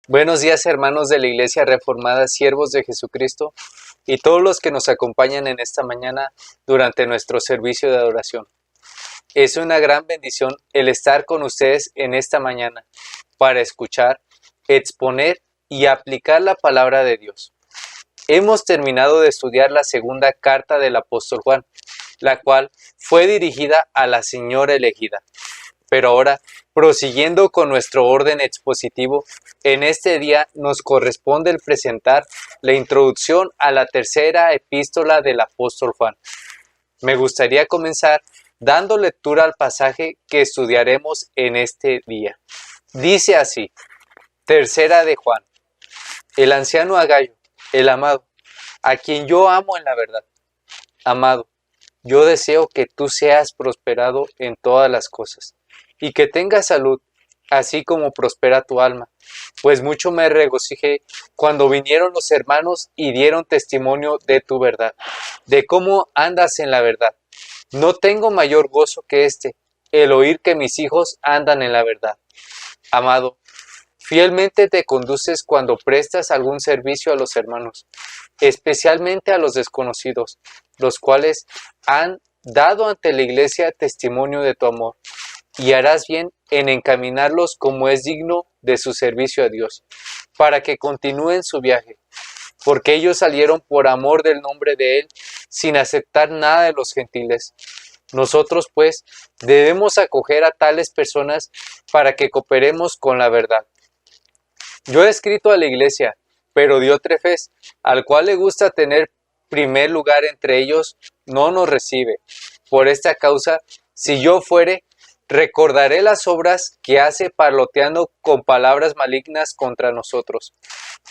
Buenos días, hermanos de la Iglesia Reformada, siervos de Jesucristo, y todos los que nos acompañan en esta mañana durante nuestro servicio de adoración. Es una gran bendición el estar con ustedes en esta mañana para escuchar, exponer y aplicar la palabra de Dios. Hemos terminado de estudiar la segunda carta del apóstol Juan, la cual fue dirigida a la señora elegida. Pero ahora, prosiguiendo con nuestro orden expositivo, en este día nos corresponde el presentar la introducción a la tercera epístola del apóstol Juan. Me gustaría comenzar dando lectura al pasaje que estudiaremos en este día. Dice así, tercera de Juan, el anciano Agayo, el amado, a quien yo amo en la verdad. Amado, yo deseo que tú seas prosperado en todas las cosas y que tengas salud, así como prospera tu alma. Pues mucho me regocijé cuando vinieron los hermanos y dieron testimonio de tu verdad, de cómo andas en la verdad. No tengo mayor gozo que este, el oír que mis hijos andan en la verdad. Amado, fielmente te conduces cuando prestas algún servicio a los hermanos, especialmente a los desconocidos, los cuales han dado ante la iglesia testimonio de tu amor, y harás bien en encaminarlos como es digno de su servicio a Dios, para que continúen su viaje, porque ellos salieron por amor del nombre de Él, sin aceptar nada de los gentiles. Nosotros, pues, debemos acoger a tales personas para que cooperemos con la verdad. Yo he escrito a la iglesia, pero Diótrefes, al cual le gusta tener primer lugar entre ellos, no nos recibe. Por esta causa, si yo fuere, recordaré las obras que hace parloteando con palabras malignas contra nosotros.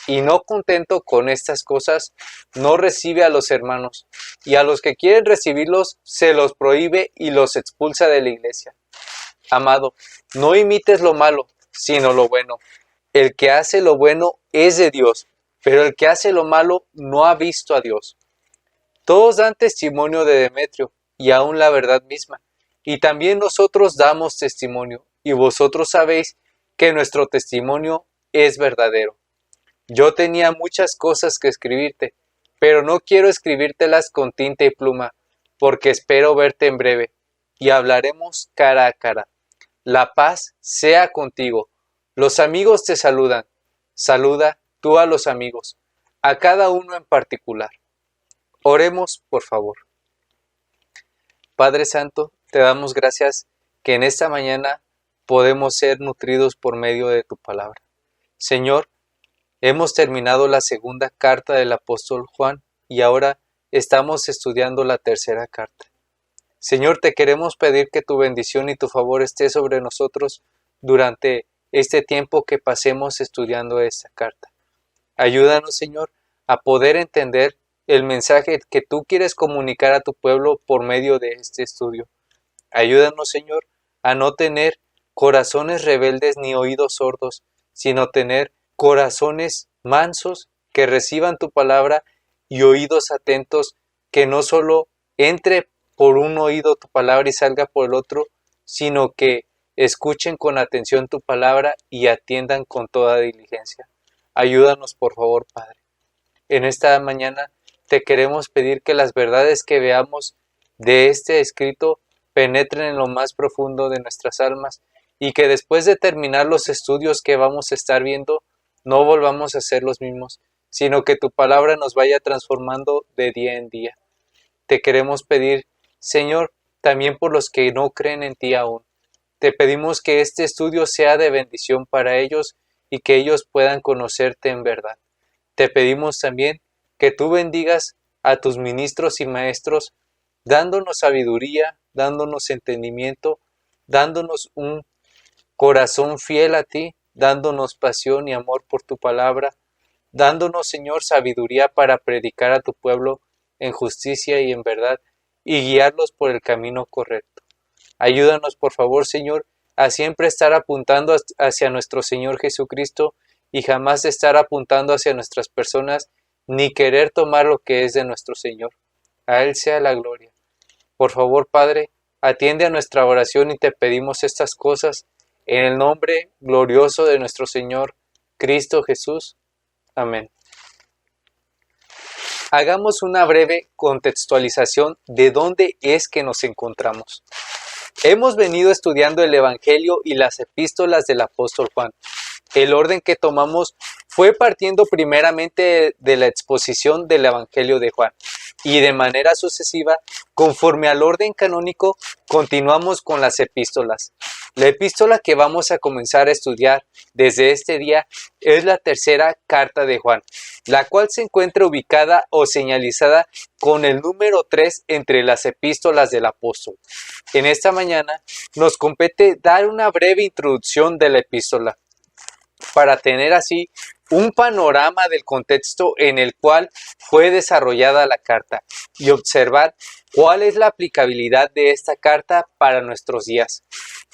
Y no contento con estas cosas, no recibe a los hermanos, y a los que quieren recibirlos se los prohíbe y los expulsa de la iglesia. Amado, no imites lo malo, sino lo bueno. El que hace lo bueno es de Dios, pero el que hace lo malo no ha visto a Dios. Todos dan testimonio de Demetrio, y aun la verdad misma. Y también nosotros damos testimonio, y vosotros sabéis que nuestro testimonio es verdadero. Yo tenía muchas cosas que escribirte, pero no quiero escribírtelas con tinta y pluma, porque espero verte en breve, y hablaremos cara a cara. La paz sea contigo. Los amigos te saludan. Saluda tú a los amigos, a cada uno en particular. Oremos, por favor. Padre Santo, te damos gracias que en esta mañana podemos ser nutridos por medio de tu palabra. Señor, hemos terminado la segunda carta del apóstol Juan y ahora estamos estudiando la tercera carta. Señor, te queremos pedir que tu bendición y tu favor esté sobre nosotros durante este tiempo que pasemos estudiando esta carta. Ayúdanos, Señor, a poder entender el mensaje que tú quieres comunicar a tu pueblo por medio de este estudio. Ayúdanos, Señor, a no tener corazones rebeldes ni oídos sordos, sino tener corazones mansos que reciban tu palabra y oídos atentos que no solo entre por un oído tu palabra y salga por el otro, sino que escuchen con atención tu palabra y atiendan con toda diligencia. Ayúdanos, por favor, Padre. En esta mañana te queremos pedir que las verdades que veamos de este escrito penetren en lo más profundo de nuestras almas y que después de terminar los estudios que vamos a estar viendo, no volvamos a ser los mismos, sino que tu palabra nos vaya transformando de día en día. Te queremos pedir, Señor, también por los que no creen en ti aún. Te pedimos que este estudio sea de bendición para ellos y que ellos puedan conocerte en verdad. Te pedimos también que tú bendigas a tus ministros y maestros, dándonos sabiduría, dándonos entendimiento, dándonos un corazón fiel a ti, dándonos pasión y amor por tu palabra, dándonos, Señor, sabiduría para predicar a tu pueblo en justicia y en verdad, y guiarlos por el camino correcto. Ayúdanos, por favor, Señor, a siempre estar apuntando hacia nuestro Señor Jesucristo y jamás estar apuntando hacia nuestras personas, ni querer tomar lo que es de nuestro Señor. A Él sea la gloria. Por favor, Padre, atiende a nuestra oración y te pedimos estas cosas en el nombre glorioso de nuestro Señor Cristo Jesús. Amén. Hagamos una breve contextualización de dónde es que nos encontramos. Hemos venido estudiando el Evangelio y las epístolas del apóstol Juan. El orden que tomamos fue partiendo primeramente de la exposición del Evangelio de Juan y de manera sucesiva, conforme al orden canónico, continuamos con las epístolas. La epístola que vamos a comenzar a estudiar desde este día es la tercera carta de Juan, la cual se encuentra ubicada o señalizada con el número 3 entre las epístolas del apóstol. En esta mañana nos compete dar una breve introducción de la epístola, para tener así un panorama del contexto en el cual fue desarrollada la carta y observar cuál es la aplicabilidad de esta carta para nuestros días.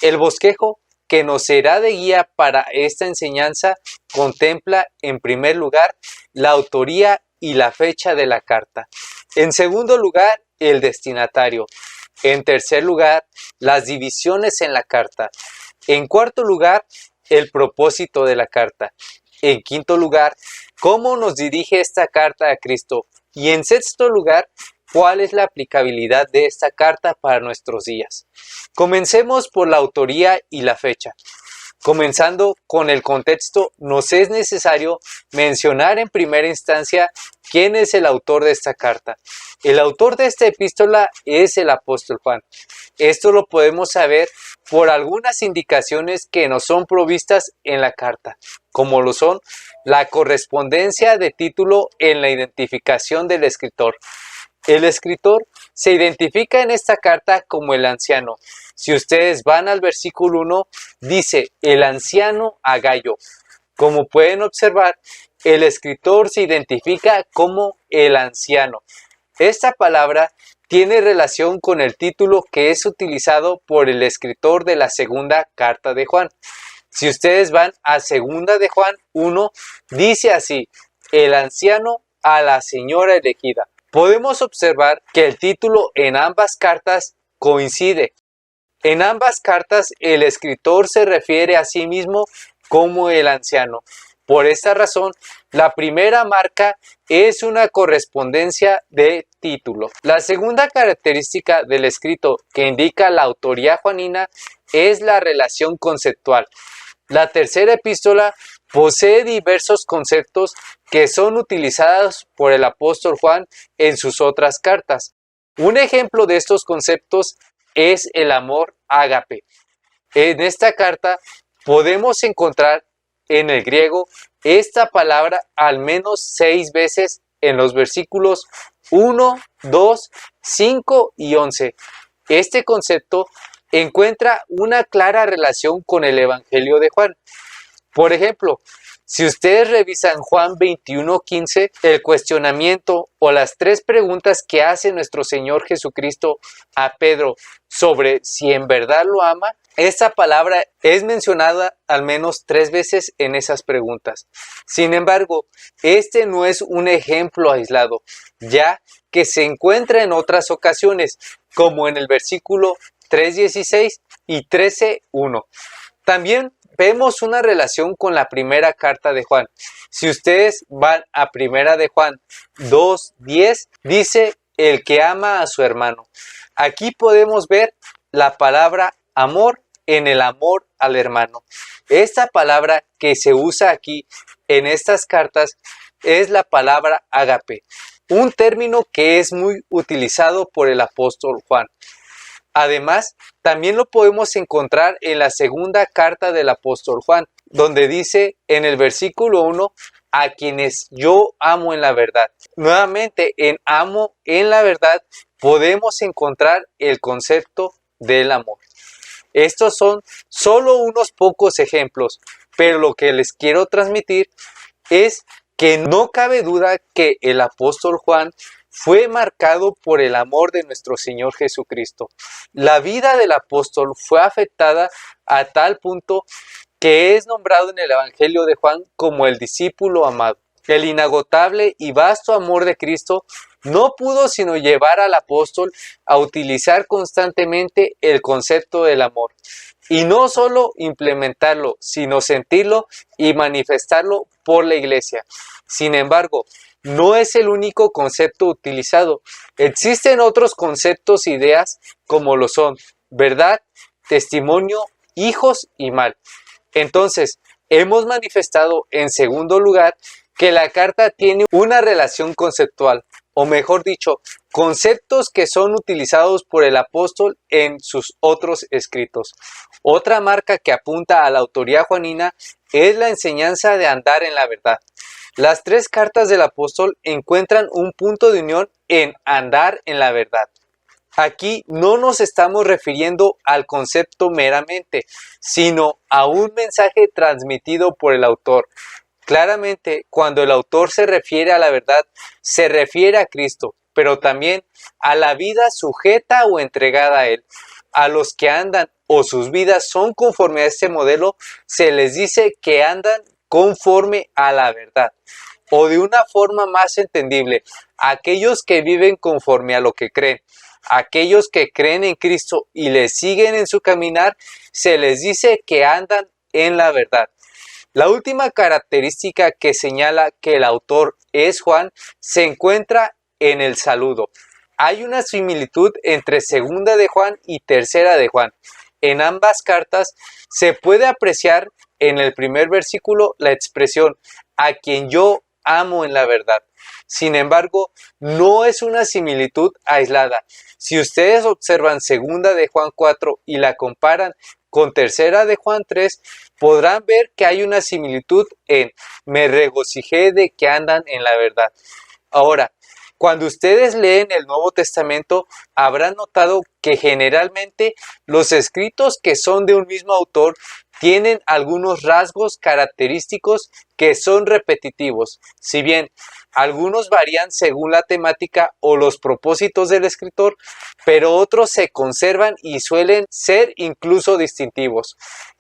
El bosquejo que nos será de guía para esta enseñanza contempla, en primer lugar, la autoría y la fecha de la carta. En segundo lugar, el destinatario. En tercer lugar, las divisiones en la carta. En cuarto lugar, el propósito de la carta. En quinto lugar, cómo nos dirige esta carta a Cristo. Y en sexto lugar, cuál es la aplicabilidad de esta carta para nuestros días. Comencemos por la autoría y la fecha. Comenzando con el contexto, nos es necesario mencionar en primera instancia quién es el autor de esta carta. El autor de esta epístola es el apóstol Juan. Esto lo podemos saber por algunas indicaciones que nos son provistas en la carta, como lo son la correspondencia de título en la identificación del escritor. El escritor se identifica en esta carta como el anciano. Si ustedes van al versículo 1, dice el anciano a Gayo. Como pueden observar, el escritor se identifica como el anciano. Esta palabra tiene relación con el título que es utilizado por el escritor de la segunda carta de Juan. Si ustedes van a segunda de Juan 1, dice así, el anciano a la señora elegida. Podemos observar que el título en ambas cartas coincide. En ambas cartas el escritor se refiere a sí mismo como el anciano. Por esta razón, la primera marca es una correspondencia de título. La segunda característica del escrito que indica la autoría juanina es la relación conceptual. La tercera epístola posee diversos conceptos que son utilizados por el apóstol Juan en sus otras cartas. Un ejemplo de estos conceptos es el amor ágape. En esta carta podemos encontrar en el griego esta palabra al menos 6 veces en los versículos 1, 2, 5 y 11. Este concepto encuentra una clara relación con el Evangelio de Juan. Por ejemplo, si ustedes revisan Juan 21:15, el cuestionamiento o las 3 preguntas que hace nuestro Señor Jesucristo a Pedro sobre si en verdad lo ama, esta palabra es mencionada al menos 3 veces en esas preguntas. Sin embargo, este no es un ejemplo aislado, ya que se encuentra en otras ocasiones, como en el versículo 3:16 y 13:1. También vemos una relación con la primera carta de Juan. Si ustedes van a primera de Juan 2:10, dice el que ama a su hermano. Aquí podemos ver la palabra amor en el amor al hermano. Esta palabra que se usa aquí en estas cartas es la palabra ágape, un término que es muy utilizado por el apóstol Juan. Además, también lo podemos encontrar en la segunda carta del apóstol Juan, donde dice en el versículo 1, a quienes yo amo en la verdad. Nuevamente, en amo en la verdad podemos encontrar el concepto del amor. Estos son solo unos pocos ejemplos, pero lo que les quiero transmitir es que no cabe duda que el apóstol Juan fue marcado por el amor de nuestro Señor Jesucristo. La vida del apóstol fue afectada a tal punto que es nombrado en el Evangelio de Juan como el discípulo amado. El inagotable y vasto amor de Cristo no pudo sino llevar al apóstol a utilizar constantemente el concepto del amor. y no solo implementarlo, sino sentirlo y manifestarlo por la iglesia. Sin embargo, no es el único concepto utilizado. Existen otros conceptos e ideas como lo son verdad, testimonio, hijos y mal. Entonces, hemos manifestado en segundo lugar que la carta tiene una relación conceptual, o mejor dicho, conceptos que son utilizados por el apóstol en sus otros escritos. Otra marca que apunta a la autoría juanina es la enseñanza de andar en la verdad. Las tres cartas del apóstol encuentran un punto de unión en andar en la verdad. Aquí no nos estamos refiriendo al concepto meramente, sino a un mensaje transmitido por el autor. Claramente, cuando el autor se refiere a la verdad, se refiere a Cristo, pero también a la vida sujeta o entregada a Él. A los que andan o sus vidas son conforme a este modelo, se les dice que andan conforme a la verdad. O de una forma más entendible, aquellos que viven conforme a lo que creen. Aquellos que creen en Cristo y le siguen en su caminar, se les dice que andan en la verdad. La última característica que señala que el autor es Juan se encuentra en el saludo. Hay una similitud entre segunda de Juan y tercera de Juan. En ambas cartas se puede apreciar en el primer versículo la expresión a quien yo amo en la verdad. Sin embargo, no es una similitud aislada. Si ustedes observan segunda de Juan 4 y la comparan con tercera de Juan 3, podrán ver que hay una similitud en me regocijé de que andan en la verdad. Ahora, cuando ustedes leen el Nuevo Testamento, habrán notado que generalmente los escritos que son de un mismo autor tienen algunos rasgos característicos que son repetitivos. Si bien algunos varían según la temática o los propósitos del escritor, pero otros se conservan y suelen ser incluso distintivos.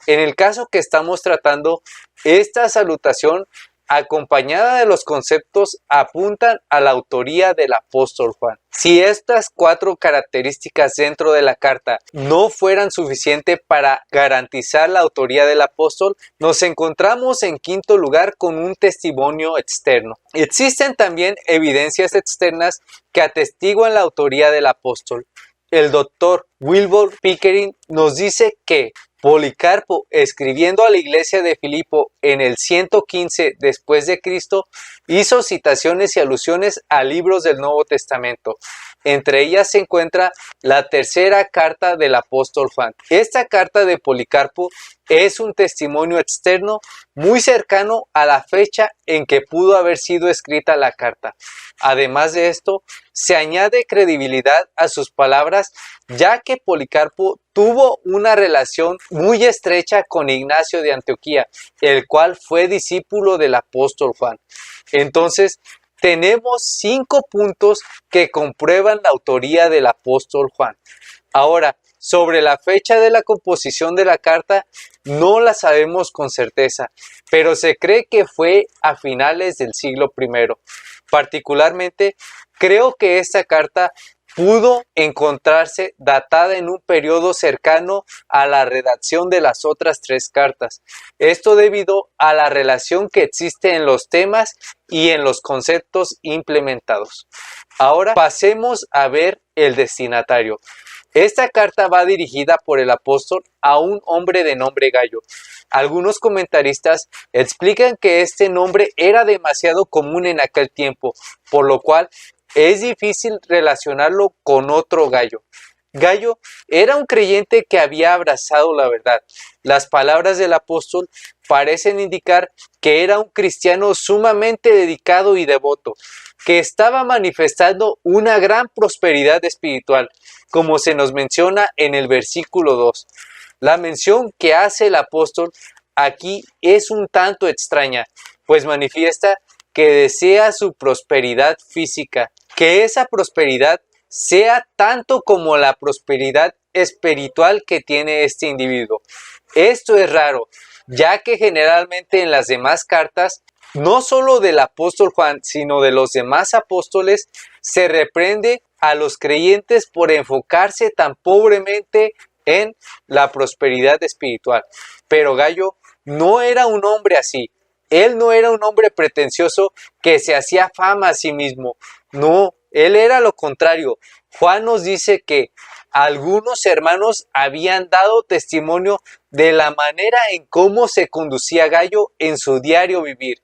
En el caso que estamos tratando, esta salutación acompañada de los conceptos apuntan a la autoría del apóstol Juan. Si estas cuatro características dentro de la carta no fueran suficientes para garantizar la autoría del apóstol, nos encontramos en quinto lugar con un testimonio externo. Existen también evidencias externas que atestiguan la autoría del apóstol. El doctor Wilbur Pickering nos dice que Policarpo, escribiendo a la iglesia de Filipo en el 115 después de Cristo, hizo citaciones y alusiones a libros del Nuevo Testamento. Entre ellas se encuentra la tercera carta del apóstol Juan. Esta carta de Policarpo es un testimonio externo muy cercano a la fecha en que pudo haber sido escrita la carta. Además de esto, se añade credibilidad a sus palabras, ya que Policarpo tuvo una relación muy estrecha con Ignacio de Antioquía, el cual fue discípulo del apóstol Juan. Entonces, tenemos 5 puntos que comprueban la autoría del apóstol Juan. Ahora, sobre la fecha de la composición de la carta, no la sabemos con certeza, pero se cree que fue a finales del siglo I. Particularmente, creo que esta carta pudo encontrarse datada en un periodo cercano a la redacción de las otras 3 cartas. Esto debido a la relación que existe en los temas y en los conceptos implementados. Ahora pasemos a ver el destinatario. Esta carta va dirigida por el apóstol a un hombre de nombre Gayo. Algunos comentaristas explican que este nombre era demasiado común en aquel tiempo, por lo cual es difícil relacionarlo con otro Gayo. Gayo era un creyente que había abrazado la verdad. Las palabras del apóstol parecen indicar que era un cristiano sumamente dedicado y devoto, que estaba manifestando una gran prosperidad espiritual, como se nos menciona en el versículo 2. La mención que hace el apóstol aquí es un tanto extraña, pues manifiesta que desea su prosperidad física, que esa prosperidad sea tanto como la prosperidad espiritual que tiene este individuo. Esto es raro, ya que generalmente en las demás cartas, no solo del apóstol Juan, sino de los demás apóstoles, se reprende a los creyentes por enfocarse tan pobremente en la prosperidad espiritual. Pero Gallo no era un hombre así. Él no era un hombre pretencioso que se hacía fama a sí mismo. No, él era lo contrario. Juan nos dice que algunos hermanos habían dado testimonio de la manera en cómo se conducía Gallo en su diario vivir.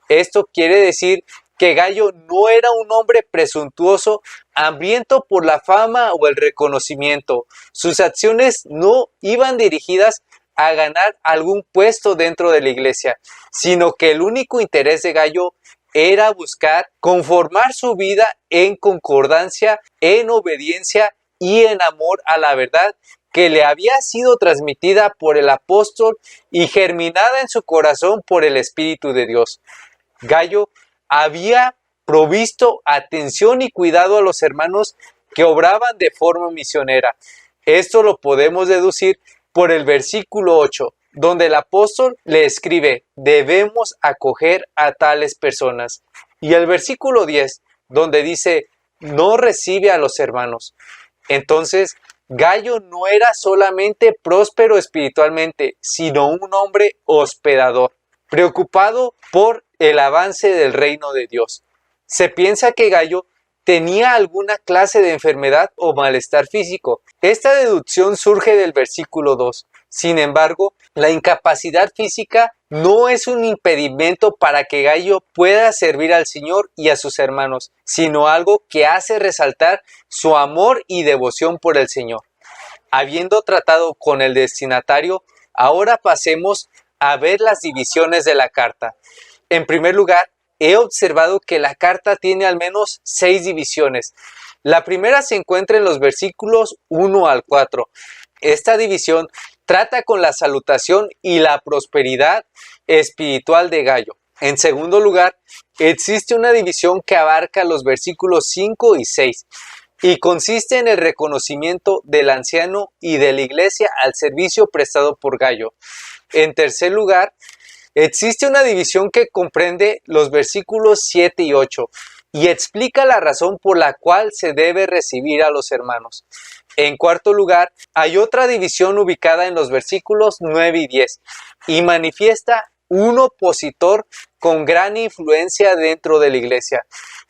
Esto quiere decir que Gallo no era un hombre presuntuoso, hambriento por la fama o el reconocimiento. Sus acciones no iban dirigidas a ganar algún puesto dentro de la iglesia, sino que el único interés de Gallo era buscar conformar su vida en concordancia, en obediencia y en amor a la verdad que le había sido transmitida por el apóstol y germinada en su corazón por el Espíritu de Dios. Gallo había provisto atención y cuidado a los hermanos que obraban de forma misionera. Esto lo podemos deducir por el versículo 8, donde el apóstol le escribe: debemos acoger a tales personas. Y el versículo 10, donde dice: no recibe a los hermanos. Entonces, Gallo no era solamente próspero espiritualmente, sino un hombre hospedador, preocupado por el avance del reino de Dios. Se piensa que Gallo tenía alguna clase de enfermedad o malestar físico. Esta deducción surge del versículo 2. Sin embargo, la incapacidad física no es un impedimento para que Gallo pueda servir al Señor y a sus hermanos, sino algo que hace resaltar su amor y devoción por el Señor. Habiendo tratado con el destinatario, ahora pasemos a ver las divisiones de la carta. En primer lugar, he observado que la carta tiene al menos 6 divisiones. La primera se encuentra en los versículos 1 al 4. Esta división trata con la salutación y la prosperidad espiritual de Gallo. En segundo lugar, existe una división que abarca los versículos 5 y 6 y consiste en el reconocimiento del anciano y de la iglesia al servicio prestado por Gallo. En tercer lugar, existe una división que comprende los versículos 7 y 8 y explica la razón por la cual se debe recibir a los hermanos. En cuarto lugar, hay otra división ubicada en los versículos 9 y 10 y manifiesta un opositor con gran influencia dentro de la iglesia.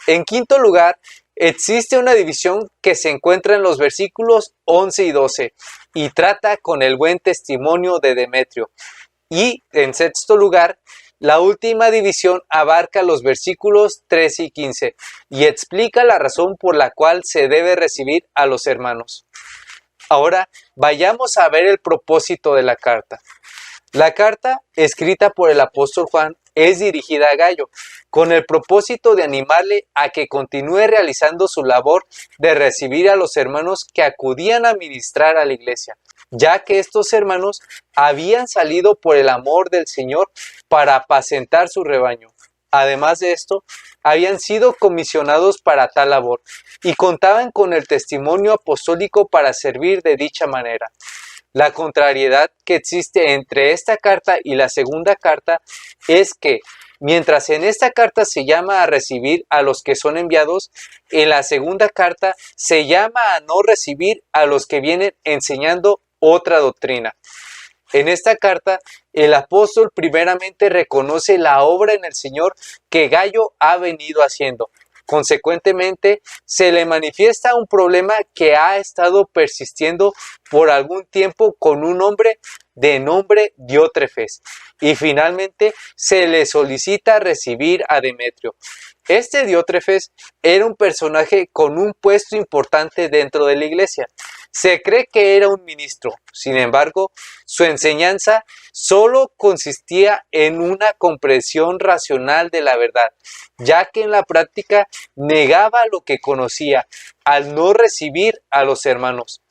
En quinto lugar, existe una división que se encuentra en los versículos 11 y 12 y trata con el buen testimonio de Demetrio. Y en sexto lugar, la última división abarca los versículos 13 y 15 y explica la razón por la cual se debe recibir a los hermanos. Ahora vayamos a ver el propósito de la carta. La carta, escrita por el apóstol Juan, es dirigida a Gallo, con el propósito de animarle a que continúe realizando su labor de recibir a los hermanos que acudían a ministrar a la iglesia, ya que estos hermanos habían salido por el amor del Señor para apacentar su rebaño. Además de esto, habían sido comisionados para tal labor y contaban con el testimonio apostólico para servir de dicha manera. La contrariedad que existe entre esta carta y la segunda carta es que, mientras en esta carta se llama a recibir a los que son enviados, en la segunda carta se llama a no recibir a los que vienen enseñando otra doctrina. En esta carta, el apóstol primeramente reconoce la obra en el Señor que Gallo ha venido haciendo. Consecuentemente, se le manifiesta un problema que ha estado persistiendo por algún tiempo con un hombre de nombre Diótrefes. Y finalmente, se le solicita recibir a Demetrio. Este Diótrefes era un personaje con un puesto importante dentro de la iglesia. Se cree que era un ministro. Sin embargo, su enseñanza solo consistía en una comprensión racional de la verdad, ya que en la práctica negaba lo que conocía al no recibir a los hermanos.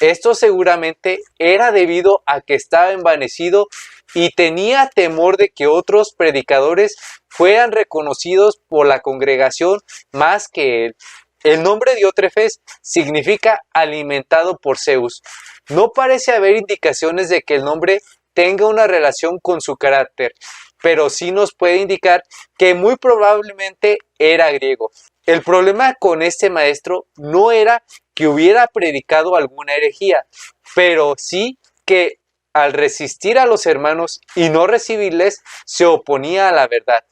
Esto seguramente era debido a que estaba envanecido y tenía temor de que otros predicadores fueran reconocidos por la congregación más que él. El nombre Diótrefes significa alimentado por Zeus. No parece haber indicaciones de que el nombre tenga una relación con su carácter, pero sí nos puede indicar que muy probablemente era griego. El problema con este maestro no era que hubiera predicado alguna herejía, pero sí que al resistir a los hermanos y no recibirles, se oponía a la verdad.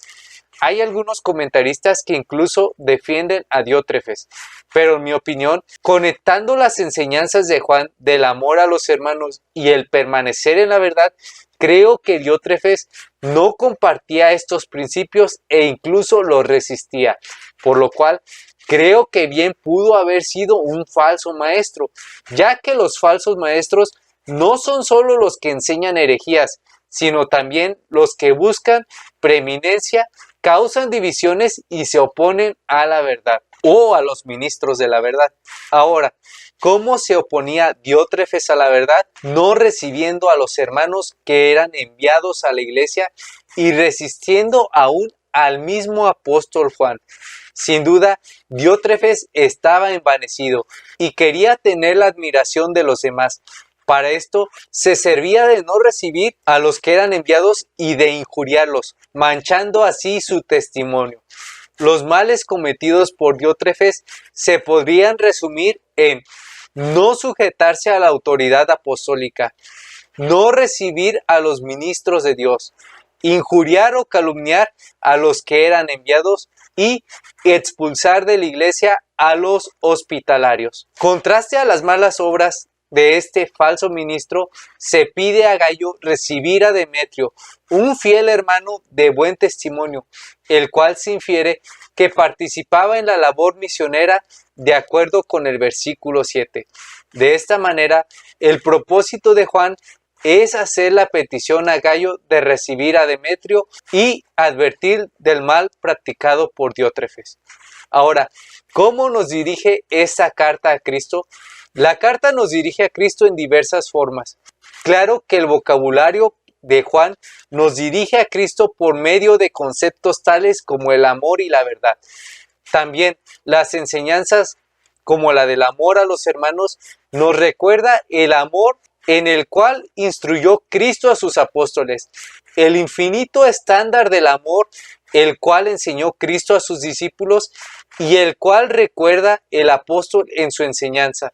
Hay algunos comentaristas que incluso defienden a Diótrefes, pero en mi opinión, conectando las enseñanzas de Juan del amor a los hermanos y el permanecer en la verdad, creo que Diótrefes no compartía estos principios e incluso los resistía, por lo cual creo que bien pudo haber sido un falso maestro, ya que los falsos maestros no son solo los que enseñan herejías, sino también los que buscan preeminencia, causan divisiones y se oponen a la verdad o a los ministros de la verdad. Ahora, ¿cómo se oponía Diótrefes a la verdad? No recibiendo a los hermanos que eran enviados a la iglesia y resistiendo aún al mismo apóstol Juan. Sin duda, Diótrefes estaba envanecido y quería tener la admiración de los demás. Para esto se servía de no recibir a los que eran enviados y de injuriarlos, manchando así su testimonio. Los males cometidos por Diótrefes se podrían resumir en no sujetarse a la autoridad apostólica, no recibir a los ministros de Dios, injuriar o calumniar a los que eran enviados y expulsar de la iglesia a los hospitalarios. Contraste a las malas obras de este falso ministro, se pide a Gayo recibir a Demetrio, un fiel hermano de buen testimonio, el cual se infiere que participaba en la labor misionera de acuerdo con el versículo 7. De esta manera, el propósito de Juan es hacer la petición a Gayo de recibir a Demetrio y advertir del mal practicado por Diótrefes. Ahora, ¿cómo nos dirige esta carta a Cristo? La carta nos dirige a Cristo en diversas formas. Claro que el vocabulario de Juan nos dirige a Cristo por medio de conceptos tales como el amor y la verdad. También las enseñanzas como la del amor a los hermanos nos recuerda el amor en el cual instruyó Cristo a sus apóstoles, el infinito estándar del amor el cual enseñó Cristo a sus discípulos y el cual recuerda el apóstol en su enseñanza.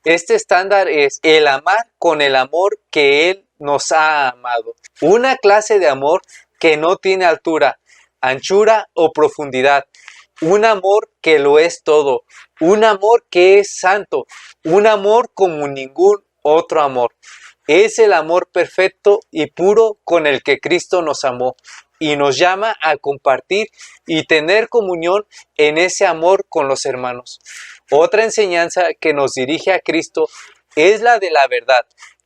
Este estándar es el amar con el amor que Él nos ha amado. Una clase de amor que no tiene altura, anchura o profundidad. Un amor que lo es todo. Un amor que es santo. Un amor como ningún otro amor. Es el amor perfecto y puro con el que Cristo nos amó y nos llama a compartir y tener comunión en ese amor con los hermanos. Otra enseñanza que nos dirige a Cristo es la de la verdad,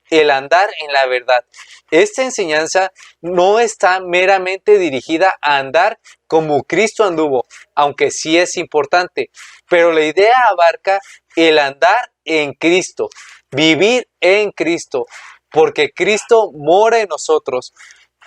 el andar en la verdad. Esta enseñanza no está meramente dirigida a andar como Cristo anduvo, aunque sí es importante, pero la idea abarca el andar en Cristo, vivir en Cristo, porque Cristo mora en nosotros.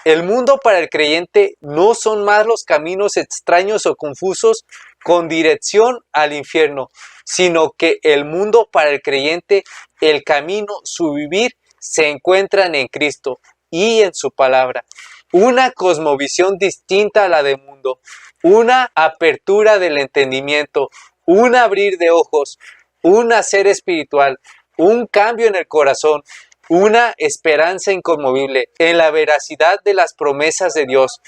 El mundo para el creyente no son más los caminos extraños o confusos con dirección al infierno, sino que el mundo para el creyente, el camino, su vivir, se encuentran en Cristo y en su palabra. Una cosmovisión distinta a la del mundo, una apertura del entendimiento, un abrir de ojos, un nacer espiritual, un cambio en el corazón, una esperanza inconmovible en la veracidad de las promesas de Dios,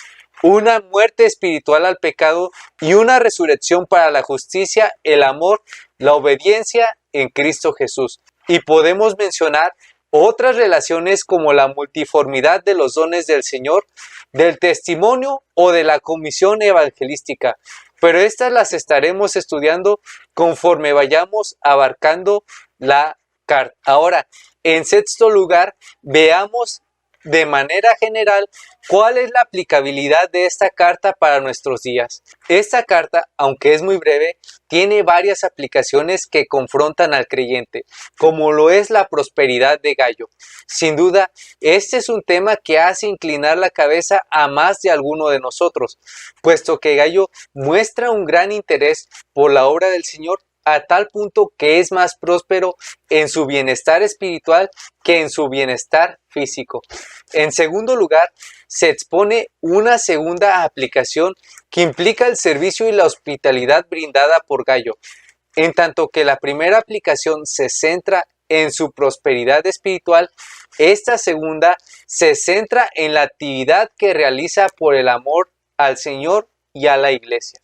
una muerte espiritual al pecado y una resurrección para la justicia, el amor, la obediencia en Cristo Jesús. Y podemos mencionar otras relaciones como la multiformidad de los dones del Señor, del testimonio o de la comisión evangelística. Pero estas las estaremos estudiando conforme vayamos abarcando la carta. Ahora, en sexto lugar, veamos de manera general cuál es la aplicabilidad de esta carta para nuestros días. Esta carta, aunque es muy breve, tiene varias aplicaciones que confrontan al creyente, como lo es la prosperidad de Gayo. Sin duda, este es un tema que hace inclinar la cabeza a más de alguno de nosotros, puesto que Gayo muestra un gran interés por la obra del Señor, a tal punto que es más próspero en su bienestar espiritual que en su bienestar físico. En segundo lugar, se expone una segunda aplicación que implica el servicio y la hospitalidad brindada por Gayo. En tanto que la primera aplicación se centra en su prosperidad espiritual, esta segunda se centra en la actividad que realiza por el amor al Señor y a la iglesia.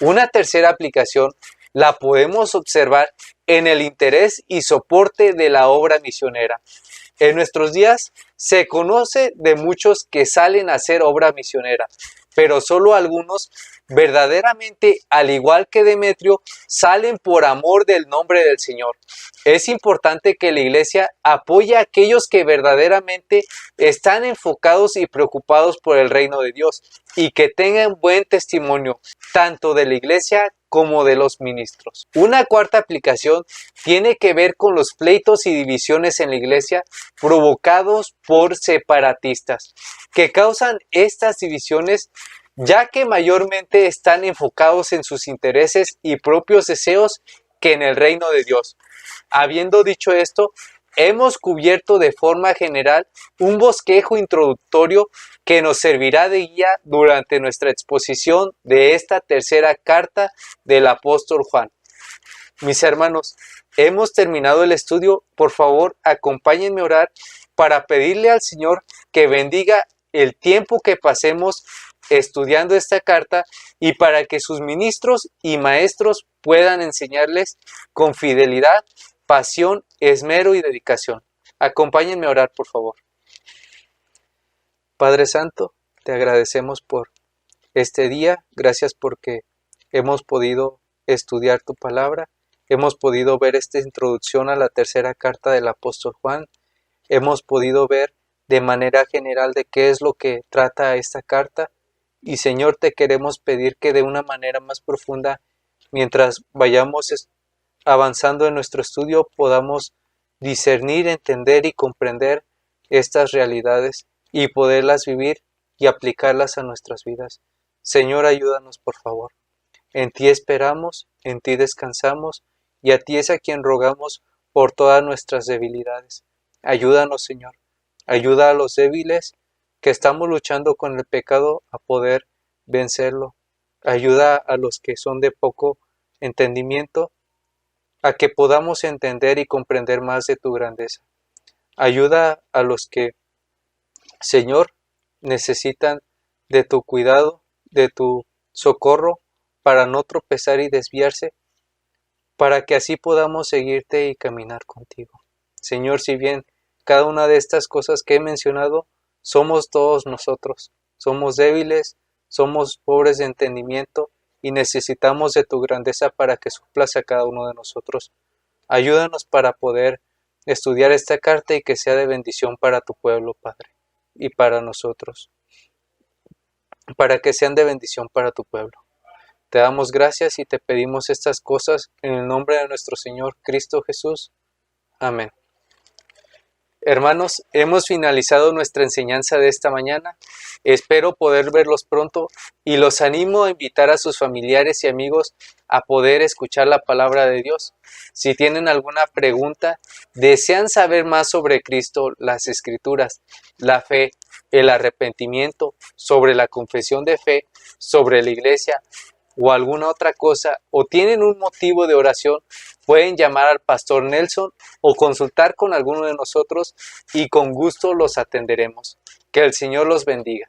Una tercera aplicación la podemos observar en el interés y soporte de la obra misionera. En nuestros días se conoce de muchos que salen a hacer obra misionera, pero solo algunos verdaderamente, al igual que Demetrio, salen por amor del nombre del Señor. Es importante que la iglesia apoye a aquellos que verdaderamente están enfocados y preocupados por el reino de Dios y que tengan buen testimonio tanto de la iglesia como de los ministros. Una cuarta aplicación tiene que ver con los pleitos y divisiones en la iglesia provocados por separatistas, que causan estas divisiones ya que mayormente están enfocados en sus intereses y propios deseos que en el reino de Dios. Habiendo dicho esto, hemos cubierto de forma general un bosquejo introductorio que nos servirá de guía durante nuestra exposición de esta tercera carta del apóstol Juan. Mis hermanos, hemos terminado el estudio. Por favor, acompáñenme a orar para pedirle al Señor que bendiga el tiempo que pasemos estudiando esta carta y para que sus ministros y maestros puedan enseñarles con fidelidad, pasión, esmero y dedicación. Acompáñenme a orar, por favor. Padre Santo, te agradecemos por este día. Gracias porque hemos podido estudiar tu palabra. Hemos podido ver esta introducción a la tercera carta del apóstol Juan. Hemos podido ver de manera general de qué es lo que trata esta carta. Y Señor, te queremos pedir que de una manera más profunda, mientras vayamos avanzando en nuestro estudio, podamos discernir, entender y comprender estas realidades y poderlas vivir y aplicarlas a nuestras vidas. Señor, ayúdanos por favor. En ti esperamos, en ti descansamos y a ti es a quien rogamos por todas nuestras debilidades. Ayúdanos, Señor. Ayuda a los débiles que estamos luchando con el pecado a poder vencerlo. Ayuda a los que son de poco entendimiento a que podamos entender y comprender más de tu grandeza. Ayuda a los que, Señor, necesitan de tu cuidado, de tu socorro, para no tropezar y desviarse, para que así podamos seguirte y caminar contigo. Señor, si bien cada una de estas cosas que he mencionado, somos todos nosotros, somos débiles, somos pobres de entendimiento y necesitamos de tu grandeza para que suplas a cada uno de nosotros. Ayúdanos para poder estudiar esta carta y que sea de bendición para tu pueblo, Padre, y para nosotros, para que sean de bendición para tu pueblo. Te damos gracias y te pedimos estas cosas en el nombre de nuestro Señor Cristo Jesús. Amén. Hermanos, hemos finalizado nuestra enseñanza de esta mañana. Espero poder verlos pronto y los animo a invitar a sus familiares y amigos a poder escuchar la palabra de Dios. Si tienen alguna pregunta, desean saber más sobre Cristo, las Escrituras, la fe, el arrepentimiento, sobre la confesión de fe, sobre la iglesia o alguna otra cosa, o tienen un motivo de oración, pueden llamar al pastor Nelson o consultar con alguno de nosotros y con gusto los atenderemos. Que el Señor los bendiga.